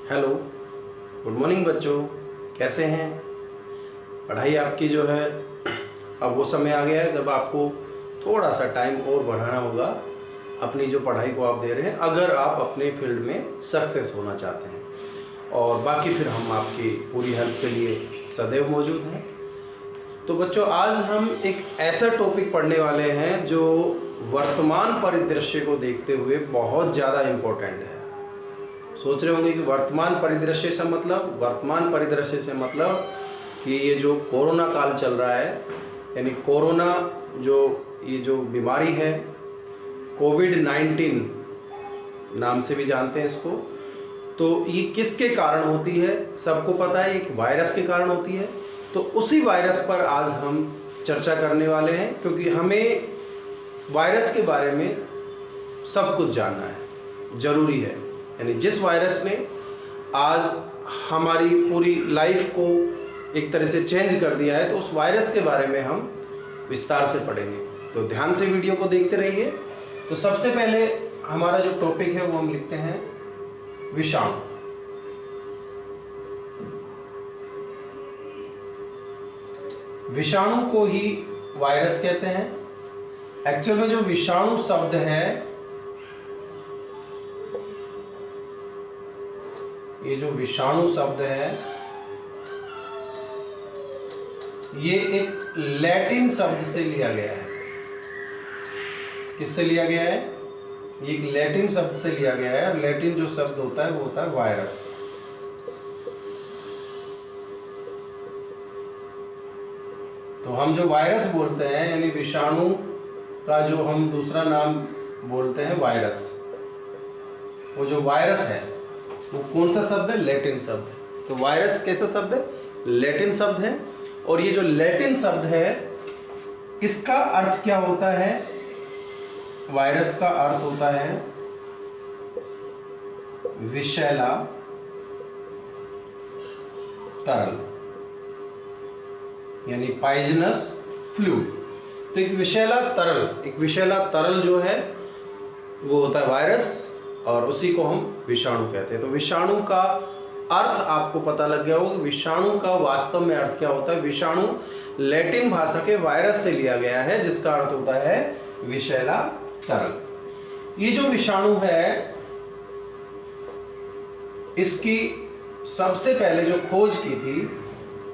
Hello, good morning बच्चों। कैसे हैं? पढ़ाई आपकी जो है अब वो समय आ गया है जब आपको थोड़ा सा टाइम और बढ़ाना होगा अपनी जो पढ़ाई को आप दे रहे हैं, अगर आप अपने फील्ड में सक्सेस होना चाहते हैं। और बाकी फिर हम आपकी पूरी हेल्प के लिए सदैव मौजूद हैं। तो बच्चों, आज हम एक ऐसा टॉपिक पढ़ने वाले हैं जो वर्तमान परिदृश्य को देखते हुए बहुत ज़्यादा इम्पोर्टेंट है। सोच रहे होंगे कि वर्तमान परिदृश्य से मतलब कि ये जो कोरोना काल चल रहा है, यानी कोरोना ये जो बीमारी है, कोविड-19 नाम से भी जानते हैं इसको। तो ये किसके कारण होती है? सबको पता है, एक वायरस के कारण होती है। तो उसी वायरस पर आज हम चर्चा करने वाले हैं, क्योंकि हमें वायरस के बारे में सब कुछ जानना है, ज़रूरी है। यानी जिस वायरस ने आज हमारी पूरी लाइफ को एक तरह से चेंज कर दिया है, तो उस वायरस के बारे में हम विस्तार से पढ़ेंगे। तो ध्यान से वीडियो को देखते रहिए। तो सबसे पहले हमारा जो टॉपिक है वो हम लिखते हैं विषाणु। विषाणु को ही वायरस कहते हैं। एक्चुअल में जो विषाणु शब्द है, ये जो विषाणु शब्द है ये एक लैटिन शब्द से लिया गया है। किससे लिया गया है? ये एक लैटिन शब्द से लिया गया है। और लैटिन जो शब्द होता है वो होता है वायरस। तो हम जो वायरस बोलते हैं, यानी विषाणु का जो हम दूसरा नाम बोलते हैं वायरस, वो जो वायरस है वो कौन सा शब्द है? लैटिन शब्द है। तो वायरस कैसा शब्द है? लैटिन शब्द है। और ये जो लैटिन शब्द है, इसका अर्थ क्या होता है? वायरस का अर्थ होता है विषैला तरल, यानी पॉइजनस फ्लूइड। तो एक विषैला तरल जो है वो होता है वायरस, और उसी को हम विषाणु कहते हैं। तो विषाणु का अर्थ आपको पता लग गया होगा। विषाणु का वास्तव में अर्थ क्या होता है? विषाणु लैटिन भाषा के वायरस से लिया गया है, जिसका अर्थ होता है विषैला तरल। ये जो विषाणु है, इसकी सबसे पहले जो खोज की थी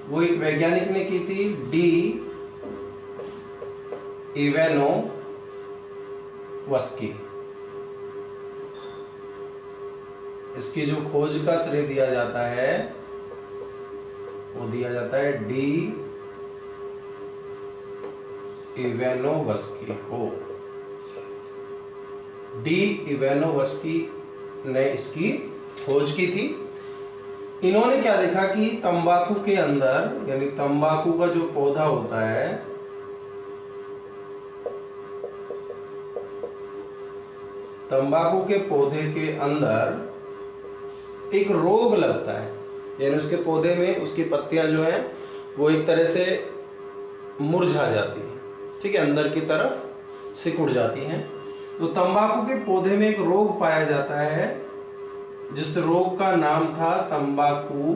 वो एक वैज्ञानिक ने की थी, डी इवानोव्स्की। इसकी जो खोज का श्रेय दिया जाता है वो दिया जाता है डी इवानोव्स्की को। डी इवानोव्स्की ने इसकी खोज की थी। इन्होंने क्या देखा कि तंबाकू के अंदर, यानी तंबाकू का जो पौधा होता है, तंबाकू के पौधे के अंदर एक रोग लगता है। यानी उसके पौधे में उसकी पत्तियां जो हैं वो एक तरह से मुरझा जाती हैं, ठीक है, अंदर की तरफ सिकुड़ जाती हैं। तो तंबाकू के पौधे में एक रोग पाया जाता है, जिस रोग का नाम था तंबाकू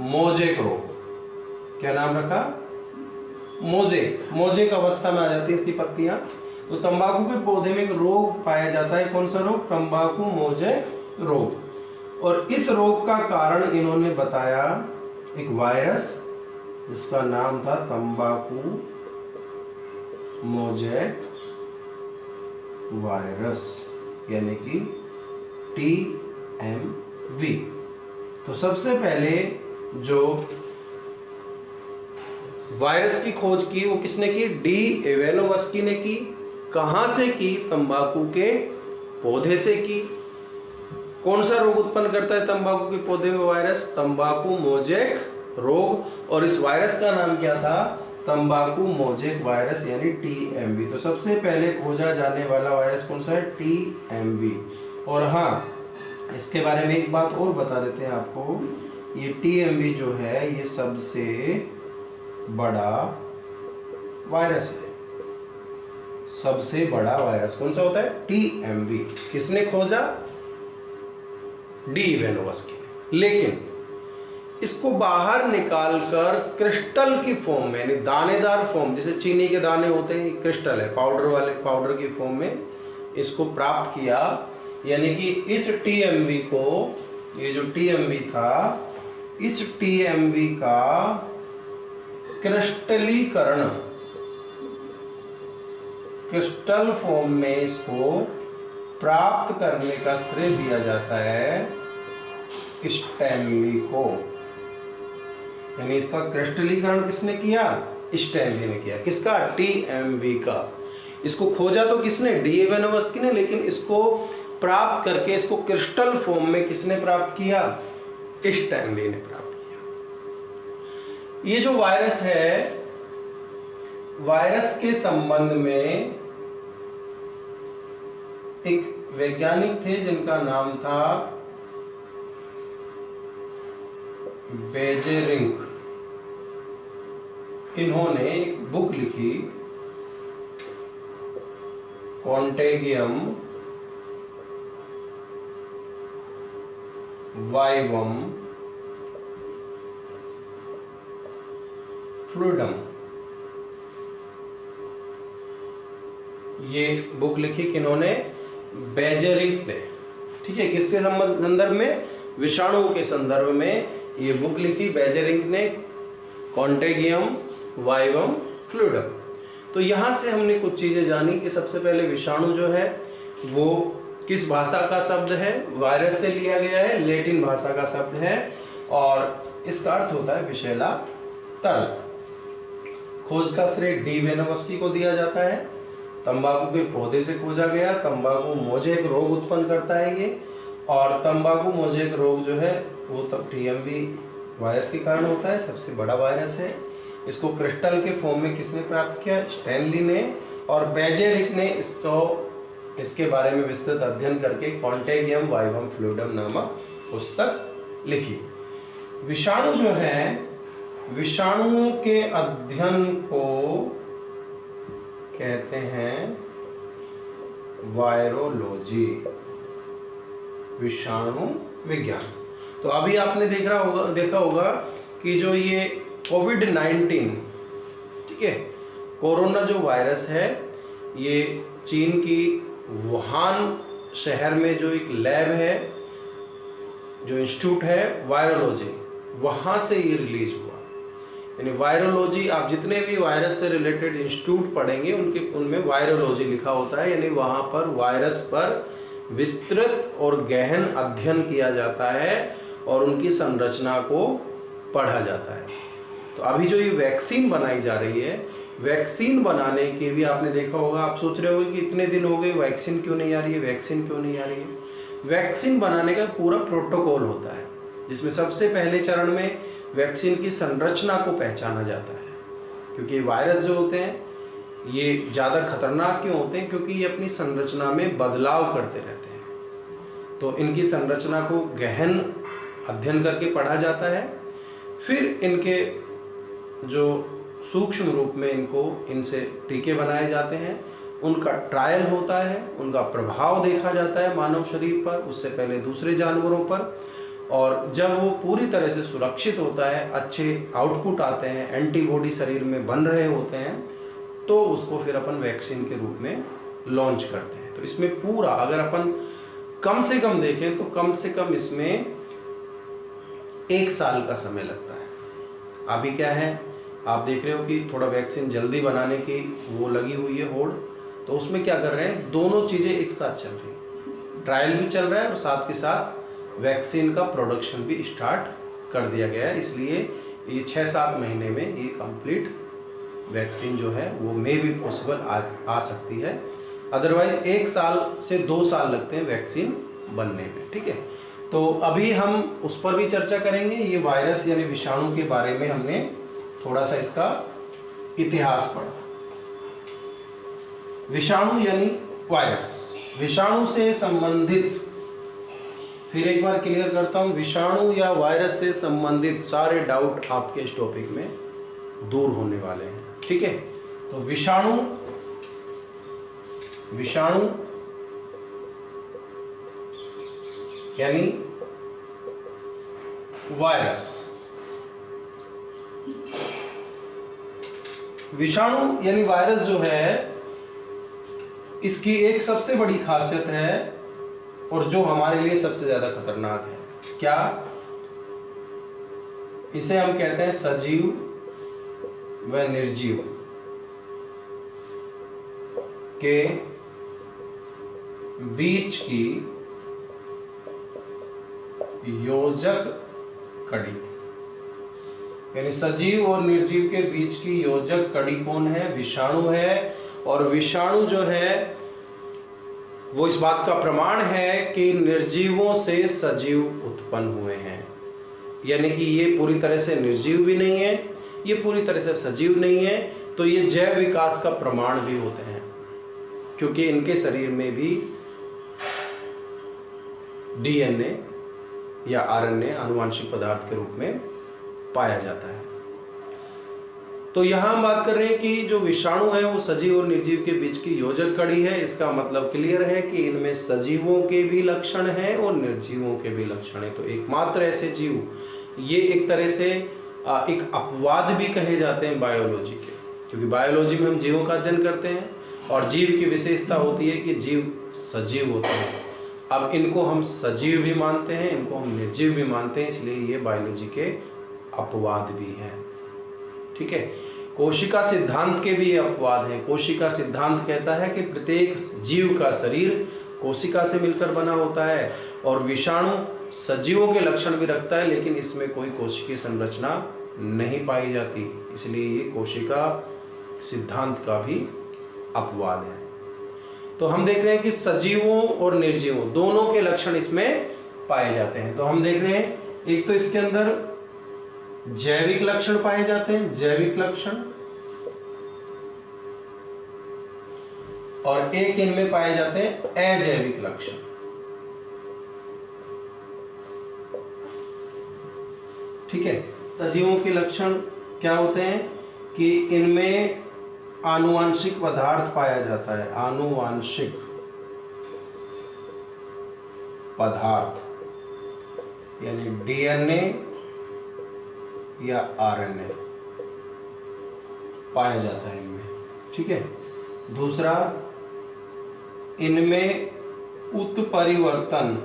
मोजेक रोग। क्या नाम रखा? मोजेक अवस्था में आ जाती है इसकी पत्तियां। तो तंबाकू के पौधे में एक रोग पाया जाता है। कौन सा रोग? तंबाकू मोजेक रोग। और इस रोग का कारण इन्होंने बताया एक वायरस, जिसका नाम था तंबाकू मोजेक वायरस, यानी कि TMV। तो सबसे पहले जो वायरस की खोज की वो किसने की? डी इवानोव्स्की ने की। कहां से की? तंबाकू के पौधे से की। कौन सा रोग उत्पन्न करता है तंबाकू के पौधे में वायरस? तंबाकू मोजेक रोग। और इस वायरस का नाम क्या था? तंबाकू मोजेक वायरस, यानी TMV। तो सबसे पहले खोजा जाने वाला वायरस कौन सा है? TMV। और हाँ, इसके बारे में एक बात और बता देते हैं आपको। ये TMV जो है ये सबसे बड़ा वायरस है। सबसे बड़ा वायरस कौन सा होता है? TMV। किसने खोजा? डी वेनोवस के लिए। लेकिन इसको बाहर निकालकर क्रिस्टल की फॉर्म में, यानी दानेदार फॉर्म, जैसे चीनी के दाने होते हैं, क्रिस्टल है, पाउडर की फॉर्म में इसको प्राप्त किया। यानी कि इस टीएमवी को, ये जो टीएमवी था, इस टीएमवी का क्रिस्टलीकरण, क्रिस्टल फॉर्म में इसको प्राप्त करने का श्रेय दिया जाता है स्टैनली को। यानी इसका क्रिस्टलीकरण किसने किया? स्टैनली ने किया। किसका? टीएमवी का। इसको खोजा तो किसने? डी वेनोवस्की ने, लेकिन इसको प्राप्त करके इसको क्रिस्टल फॉर्म में किसने प्राप्त किया? स्टैनली ने प्राप्त किया। ये जो वायरस है, वायरस के संबंध में एक वैज्ञानिक थे जिनका नाम था बेजेरिंक। इन्होंने एक बुक लिखी, कॉन्टेगियम वाइवम फ्लूइडम। ये बुक लिखी किन्होंने? बेजेरिंक ने। ठीक है, किसके संदर्भ में? विषाणुओं के संदर्भ में ये बुक लिखी बेजेरिंक ने, कॉन्टेगियम वाइवम फ्लूइडम। तो यहाँ से हमने कुछ चीज़ें जानी कि सबसे पहले विषाणु जो है वो किस भाषा का शब्द है? वायरस से लिया गया है, लैटिन भाषा का शब्द है, और इसका अर्थ होता है विषैला तरल। खोज का श्रेय डी वेनोवस्की को दिया जाता है। तंबाकू के पौधे से खोजा गया। तंबाकू मोजेक रोग उत्पन्न करता है ये, और तंबाकू मोजेक रोग जो है वो तब टीएमवी वायरस के कारण होता है। सबसे बड़ा वायरस है। इसको क्रिस्टल के फॉर्म में किसने प्राप्त किया? स्टैनली ने। और बेजेरिक ने इसके बारे में विस्तृत अध्ययन करके कॉन्टेगियम वाइवम फ्लूइडम नामक पुस्तक लिखी। विषाणु जो है, विषाणुओं के अध्ययन को कहते हैं वायरोलॉजी, विषाणु विज्ञान। तो अभी आपने देखा होगा कि जो ये कोविड-19, ठीक है, कोरोना जो वायरस है, ये चीन की वुहान शहर में जो एक लैब है, जो इंस्टीट्यूट है वायरोलॉजी, वहाँ से ये रिलीज हुआ। यानी वायरोलॉजी, आप जितने भी वायरस से रिलेटेड इंस्टीट्यूट पढ़ेंगे उनमें वायरोलॉजी लिखा होता है। यानी वहाँ पर वायरस पर विस्तृत और गहन अध्ययन किया जाता है और उनकी संरचना को पढ़ा जाता है। तो अभी जो ये वैक्सीन बनाई जा रही है, वैक्सीन बनाने के भी आपने देखा होगा, आप सोच रहे होंगे कि इतने दिन हो गए वैक्सीन क्यों नहीं आ रही है, वैक्सीन क्यों नहीं आ रही है। वैक्सीन बनाने का पूरा प्रोटोकॉल होता है, जिसमें सबसे पहले चरण में वैक्सीन की संरचना को पहचाना जाता है। क्योंकि वायरस जो होते हैं ये ज़्यादा खतरनाक क्यों होते हैं? क्योंकि ये अपनी संरचना में बदलाव करते रहते हैं। तो इनकी संरचना को गहन अध्ययन करके पढ़ा जाता है। फिर इनके जो सूक्ष्म रूप में इनसे टीके बनाए जाते हैं, उनका ट्रायल होता है, उनका प्रभाव देखा जाता है मानव शरीर पर, उससे पहले दूसरे जानवरों पर, और जब वो पूरी तरह से सुरक्षित होता है, अच्छे आउटपुट आते हैं, एंटीबॉडी शरीर में बन रहे होते हैं, तो उसको फिर अपन वैक्सीन के रूप में लॉन्च करते हैं। तो इसमें पूरा अगर अपन कम से कम देखें तो कम से कम इसमें 1 साल का समय लगता है। अभी क्या है, आप देख रहे हो कि थोड़ा वैक्सीन जल्दी बनाने की वो लगी हुई है होड़, तो उसमें क्या कर रहे हैं, दोनों चीज़ें एक साथ चल रही हैं। ट्रायल भी चल रहा है और साथ के साथ वैक्सीन का प्रोडक्शन भी स्टार्ट कर दिया गया है। इसलिए ये 6-7 महीने में ये कंप्लीट वैक्सीन जो है वो मे भी पॉसिबल आ सकती है। अदरवाइज 1 साल से 2 साल लगते हैं वैक्सीन बनने में। ठीक है, तो अभी हम उस पर भी चर्चा करेंगे। ये वायरस यानी विषाणु के बारे में हमने थोड़ा सा इसका इतिहास पढ़ा। विषाणु यानी वायरस, विषाणु से संबंधित, फिर एक बार क्लियर करता हूँ, विषाणु या वायरस से संबंधित सारे डाउट आपके इस टॉपिक में दूर होने वाले हैं। ठीक है, तो विषाणु यानी वायरस। विषाणु यानी वायरस जो है, इसकी एक सबसे बड़ी खासियत है और जो हमारे लिए सबसे ज्यादा खतरनाक है, क्या? इसे हम कहते हैं सजीव व निर्जीव के बीच की योजक कड़ी। यानी सजीव और निर्जीव के बीच की योजक कड़ी कौन है? विषाणु है। और विषाणु जो है वो इस बात का प्रमाण है कि निर्जीवों से सजीव उत्पन्न हुए हैं। यानी कि ये पूरी तरह से निर्जीव भी नहीं है, ये पूरी तरह से सजीव नहीं है, तो ये जैव विकास का प्रमाण भी होते हैं, क्योंकि इनके शरीर में भी डीएनए या आरएनए आनुवांशिक पदार्थ के रूप में पाया जाता है। तो यहाँ हम बात कर रहे हैं कि जो विषाणु है वो सजीव और निर्जीव के बीच की योजक कड़ी है। इसका मतलब क्लियर है कि इनमें सजीवों के भी लक्षण हैं और निर्जीवों के भी लक्षण हैं। तो एकमात्र ऐसे जीव, ये एक तरह से एक अपवाद भी कहे जाते हैं बायोलॉजी के, क्योंकि बायोलॉजी में हम जीवों का अध्ययन करते हैं और जीव की विशेषता होती है कि जीव सजीव होते हैं। अब इनको हम सजीव भी मानते हैं, इनको हम निर्जीव भी मानते हैं, इसलिए ये बायोलॉजी के अपवाद भी हैं। ठीक है। कोशिका सिद्धांत के भी अपवाद हैं। कोशिका सिद्धांत कहता है कि प्रत्येक जीव का शरीर कोशिका से मिलकर बना होता है और विषाणु सजीवों के लक्षण भी रखता है, लेकिन इसमें कोई कोशिकीय संरचना नहीं पाई जाती, इसलिए ये कोशिका सिद्धांत का भी अपवाद है। तो हम देख रहे हैं कि सजीवों और निर्जीवों दोनों के लक्षण इसमें पाए जाते हैं। तो हम देख रहे हैं, एक तो इसके अंदर जैविक लक्षण पाए जाते हैं, जैविक लक्षण, और एक इनमें पाए जाते हैं अजैविक लक्षण। ठीक है। सजीवों के लक्षण क्या होते हैं कि इनमें आनुवांशिक पदार्थ पाया जाता है, आनुवांशिक पदार्थ यानी डीएनए या आरएनए पाया जाता है इनमें। ठीक है। दूसरा, इनमें उत्परिवर्तन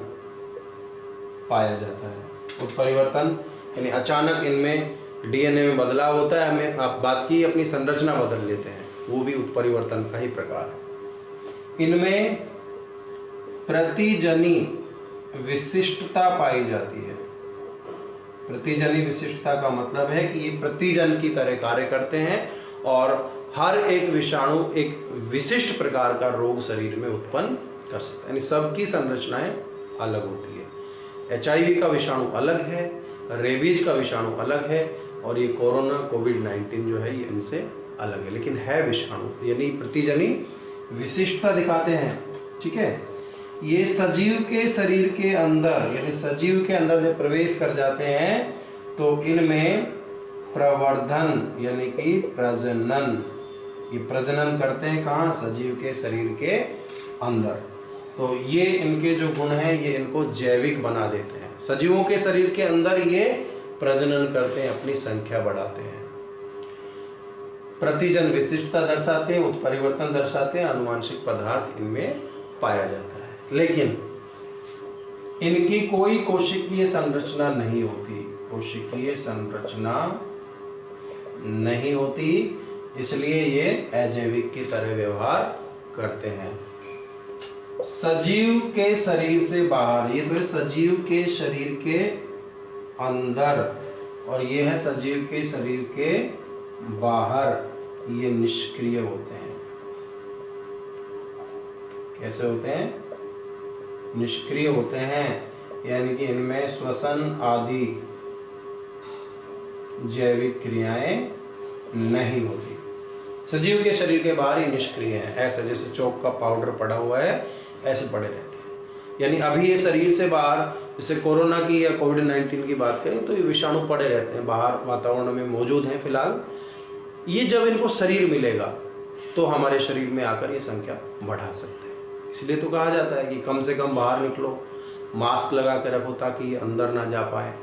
पाया जाता है। उत्परिवर्तन यानी अचानक इनमें डीएनए में बदलाव होता है, हमें आप बात की अपनी संरचना बदल लेते हैं, वो भी उत्परिवर्तन का ही प्रकार है। इनमें प्रतिजनी विशिष्टता पाई जाती है। प्रतिजनी विशिष्टता का मतलब है कि ये प्रतिजन की तरह कार्य करते हैं और हर एक विषाणु एक विशिष्ट प्रकार का रोग शरीर में उत्पन्न कर सकता है, यानी सबकी संरचनाएं अलग होती है। एचआईवी का विषाणु अलग है, रेबीज का विषाणु अलग है, और ये कोरोना कोविड-19 जो है ये इनसे अलग है, लेकिन है विषाणु, यानी प्रतिजनी विशिष्टता दिखाते हैं। ठीक है। ये सजीव के शरीर के अंदर, यानी सजीव के अंदर जब प्रवेश कर जाते हैं तो इनमें प्रवर्धन यानी कि प्रजनन, ये प्रजनन करते हैं कहाँ? सजीव के शरीर के अंदर। तो ये इनके जो गुण हैं ये इनको जैविक बना देते हैं। सजीवों के शरीर के अंदर ये प्रजनन करते हैं, अपनी संख्या बढ़ाते हैं, प्रतिजन विशिष्टता दर्शाते हैं, उत्परिवर्तन दर्शाते हैं, आनुवांशिक पदार्थ इनमें पाया जाता है। लेकिन इनकी कोई कोशिकीय संरचना नहीं होती, कोशिकीय संरचना नहीं होती, इसलिए ये अजैविक की तरह व्यवहार करते हैं। सजीव के शरीर से बाहर, ये तो है सजीव के शरीर के अंदर, और ये है सजीव के शरीर के बाहर, ये निष्क्रिय होते हैं। कैसे होते हैं? निष्क्रिय होते हैं, यानी कि इनमें श्वसन आदि जैविक क्रियाएं नहीं होती। सजीव के शरीर के बाहर ही निष्क्रिय है, ऐसा जैसे चौक का पाउडर पड़ा हुआ है ऐसे पड़े रहते हैं। यानी अभी ये शरीर से बाहर, जैसे कोरोना की या कोविड-19 की बात करें तो ये विषाणु पड़े रहते हैं, बाहर वातावरण में मौजूद हैं फिलहाल। ये जब इनको शरीर मिलेगा तो हमारे शरीर में आकर ये संख्या बढ़ा सकते हैं। इसलिए तो कहा जाता है कि कम से कम बाहर निकलो, मास्क लगा के रखो ताकि ये अंदर ना जा पाए।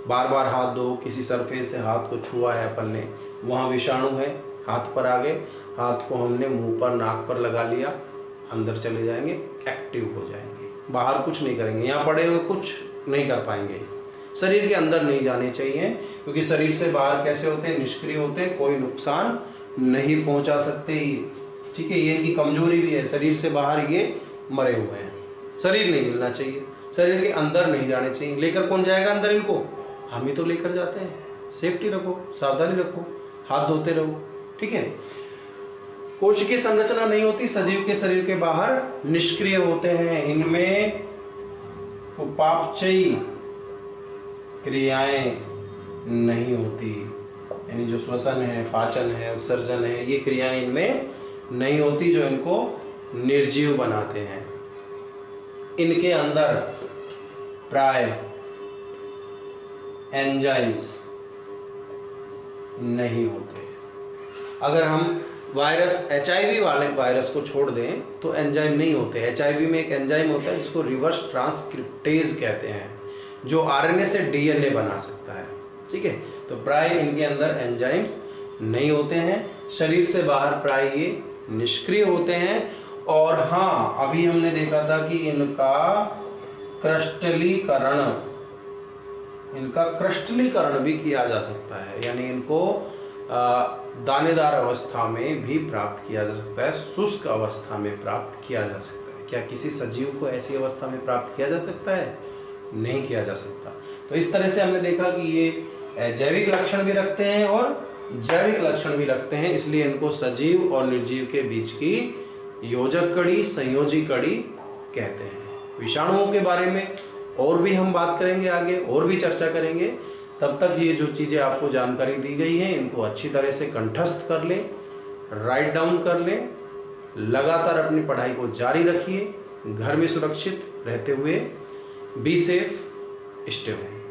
बार बार हाथ धो, किसी सरफेस से हाथ को छुआ है अपन ने, वहाँ विषाणु है, हाथ पर आ गए, हाथ को हमने मुंह पर नाक पर लगा लिया, अंदर चले जाएंगे, एक्टिव हो जाएंगे, बाहर कुछ नहीं करेंगे, यहाँ पड़े हुए कुछ नहीं कर पाएंगे, शरीर के अंदर नहीं जाने चाहिए, क्योंकि शरीर से बाहर कैसे होते हैं, निष्क्रिय होते हैं, कोई नुकसान नहीं पहुंचा सकते ये, ठीक है। ये इनकी कमजोरी भी है, शरीर से बाहर ये मरे हुए हैं, शरीर नहीं मिलना चाहिए, शरीर के अंदर नहीं जाने चाहिए। लेकर कौन जाएगा अंदर इनको, हम ही तो लेकर जाते हैं। सेफ्टी रखो, सावधानी रखो, हाथ धोते रहो, ठीक है। कोशिकीय संरचना नहीं होती, सजीव के शरीर के बाहर निष्क्रिय होते हैं, इनमें उपापचयी क्रियाएं नहीं होती, यानी जो श्वसन है, पाचन है, उत्सर्जन है, ये क्रियाएं इनमें नहीं होती जो इनको निर्जीव बनाते हैं। इनके अंदर प्राय एंजाइम्स नहीं होते। अगर हम वायरस HIV वाले वायरस को छोड़ दें तो एंजाइम नहीं होते। HIV में एक एंजाइम होता है जिसको रिवर्स ट्रांसक्रिप्टेज कहते हैं, जो RNA से DNA बना सकता है, ठीक है। तो प्राय इनके अंदर एंजाइम्स नहीं होते हैं, शरीर से बाहर प्राय ये निष्क्रिय होते हैं। और हाँ, अभी हमने देखा था कि इनका क्रिस्टलीकरण भी किया जा सकता है, यानी इनको दानेदार अवस्था में भी प्राप्त किया जा सकता है, शुष्क अवस्था में प्राप्त किया जा सकता है। क्या किसी सजीव को ऐसी अवस्था में प्राप्त किया जा सकता है? नहीं किया जा सकता। तो इस तरह से हमने देखा कि ये जैविक लक्षण भी रखते हैं और जैविक लक्षण भी रखते हैं, इसलिए इनको सजीव और निर्जीव के बीच की योजक कड़ी, संयोजी कड़ी कहते हैं। विषाणुओं के बारे में और भी हम बात करेंगे आगे, और भी चर्चा करेंगे। तब तक ये जो चीज़ें आपको जानकारी दी गई हैं इनको अच्छी तरह से कंठस्थ कर लें, राइट डाउन कर लें, लगातार अपनी पढ़ाई को जारी रखिए, घर में सुरक्षित रहते हुए। Be safe, stay home.